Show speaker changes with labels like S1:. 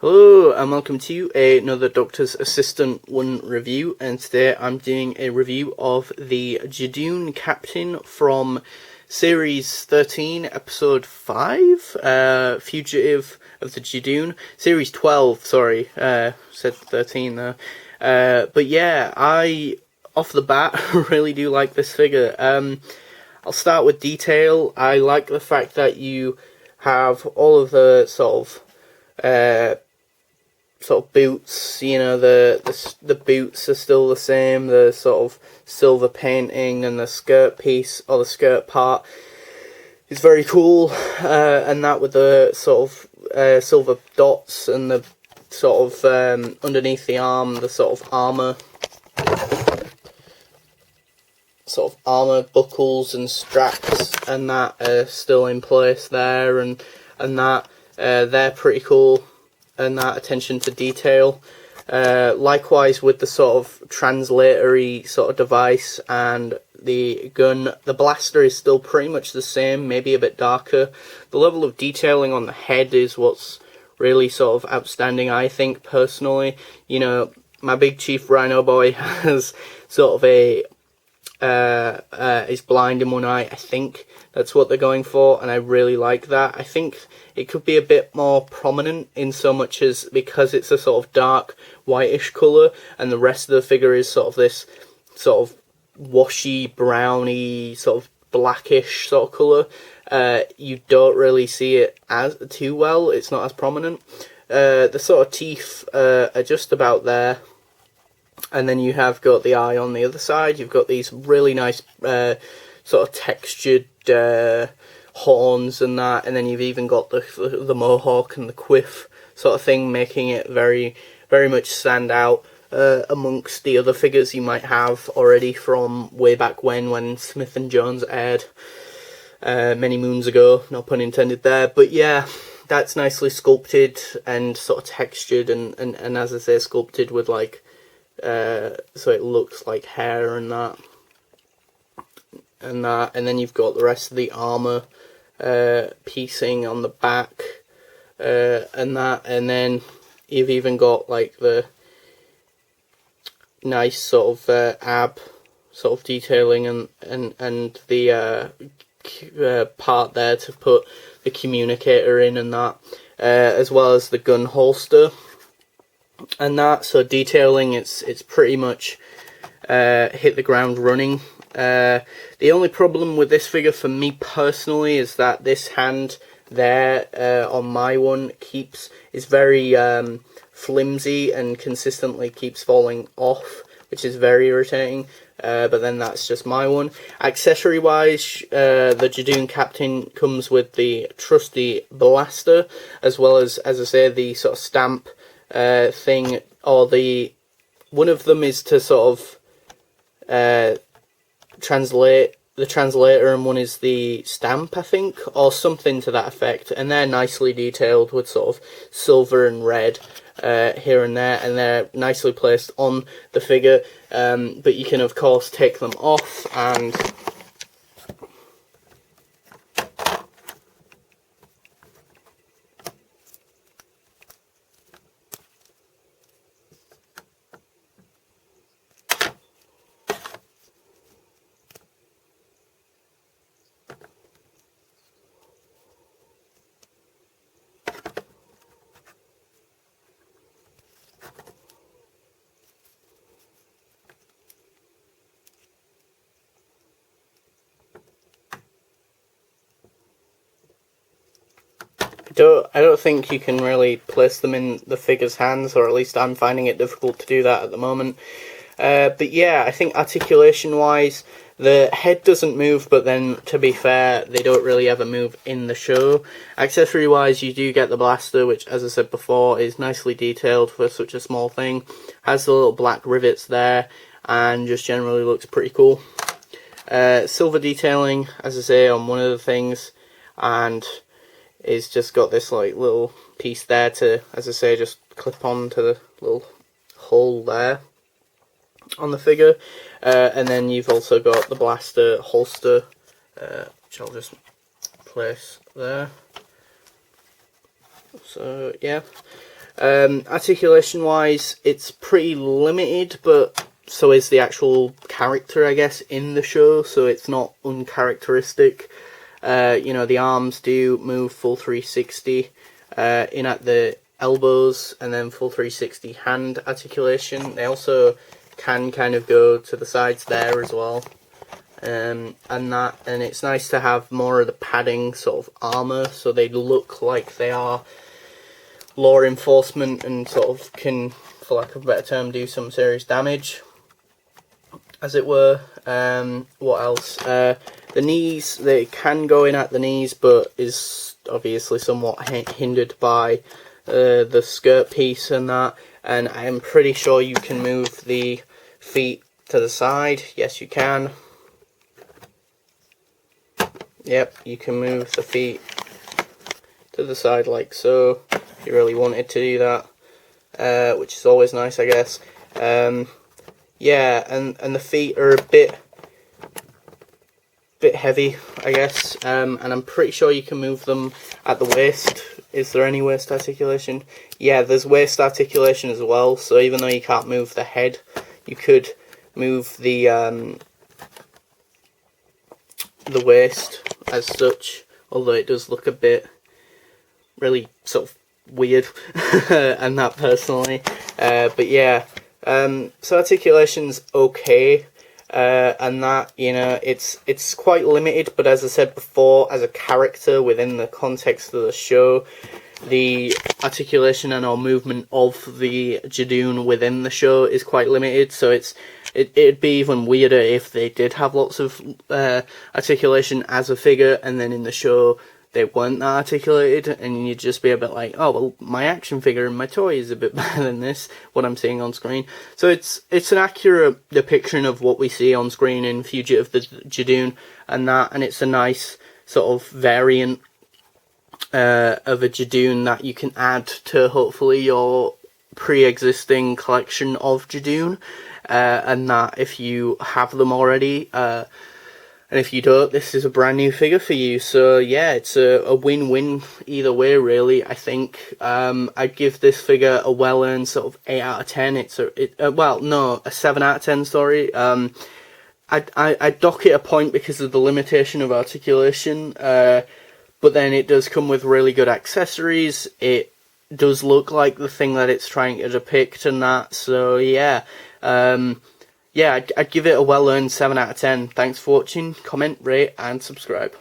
S1: Hello and welcome to another Doctor's Assistant 1 review, and today I'm doing a review of the Judoon Captain from Series 13, Episode 5, Fugitive of the Judoon. Series 12, sorry, said 13 there. But yeah, I, off the bat, really do like this figure. I'll start with detail. I like the fact that you have all of the sort of boots, you know, the boots are still the same, the sort of silver painting, and the skirt piece, or the skirt part, is very cool, and that with the sort of silver dots, and the sort of underneath the arm, the sort of armour buckles and straps, and that are still in place there, and that they're pretty cool. And that attention to detail. Likewise with the sort of translatory sort of device and the gun. The blaster is still pretty much the same, maybe a bit darker. The level of detailing on the head is what's really sort of outstanding, I think, personally. You know, my big Chief Rhino boy has sort of a is blind in one eye. I think that's what they're going for, and I really like that. I think it could be a bit more prominent in so much as, because it's a sort of dark whitish colour and the rest of the figure is sort of this sort of washy, browny, sort of blackish sort of colour, you don't really see it as too well. It's not as prominent. The sort of teeth are just about there. And then you have got the eye on the other side. You've got these really nice sort of textured horns and that, and then you've even got the mohawk and the quiff sort of thing, making it very, very much stand out amongst the other figures you might have already from way back when Smith and Jones aired many moons ago, no pun intended there. But yeah, that's nicely sculpted and sort of textured, and as I say, sculpted with like so it looks like hair and that, and then you've got the rest of the armour piecing on the back, and then you've even got like the nice sort of ab sort of detailing, and the part there to put the communicator in, and that, as well as the gun holster and that. So detailing, it's pretty much hit the ground running. The only problem with this figure for me personally is that this hand there on my one is very flimsy and consistently keeps falling off, which is very irritating. But then that's just my one. Accessory wise, the Judoon Captain comes with the trusty blaster, as well as I say, the sort of stamp thing, or one of them is to sort of translate the translator, and one is the stamp, I think, or something to that effect, and they're nicely detailed with sort of silver and red here and there, and they're nicely placed on the figure, but you can of course take them off and I don't think you can really place them in the figure's hands, or at least I'm finding it difficult to do that at the moment. But yeah, I think articulation-wise, the head doesn't move, but then, to be fair, they don't really ever move in the show. Accessory-wise, you do get the blaster, which, as I said before, is nicely detailed for such a small thing. Has the little black rivets there, and just generally looks pretty cool. Silver detailing, as I say, on one of the things, and it's just got this like little piece there to, as I say, just clip on to the little hole there on the figure, and then you've also got the blaster holster, which I'll just place there. So yeah, Articulation wise, it's pretty limited, but so is the actual character, I guess, in the show, so it's not uncharacteristic. You know, the arms do move full 360 in at the elbows, and then full 360 hand articulation. They also can kind of go to the sides there as well. And it's nice to have more of the padding sort of armor, so they look like they are law enforcement and sort of can, for lack of a better term, do some serious damage, as it were. What else? The knees, they can go in at the knees, but is obviously somewhat hindered by the skirt piece and that. And I am pretty sure you can move the feet to the side. Yes, you can. Yep, you can move the feet to the side like so, if you really wanted to do that, which is always nice, I guess. Yeah, and the feet are a bit heavy, I guess, and I'm pretty sure you can move them at the waist. Is there any waist articulation? Yeah, there's waist articulation as well, so even though you can't move the head, you could move the waist as such, although it does look a bit really sort of weird and that personally, but yeah, so articulation's okay, and that, you know, it's quite limited, but as I said before, as a character within the context of the show, the articulation and or movement of the judoon within the show is quite limited, so it'd be even weirder if they did have lots of articulation as a figure, and then in the show they weren't that articulated, and you'd just be a bit like, oh well, my action figure and my toy is a bit better than this, what I'm seeing on screen. So it's an accurate depiction of what we see on screen in Fugitive the Judoon and that, and it's a nice sort of variant of a judoon that you can add to hopefully your pre-existing collection of judoon, and that if you have them already, and if you don't, this is a brand new figure for you. So yeah, it's a win-win either way, really. I think I'd give this figure a well-earned sort of 8 out of 10. It's a 7 out of 10. Sorry. I'd dock it a point because of the limitation of articulation. But then it does come with really good accessories. It does look like the thing that it's trying to depict and that. So yeah. Yeah, I'd give it a well-earned 7 out of 10. Thanks for watching, comment, rate, and subscribe.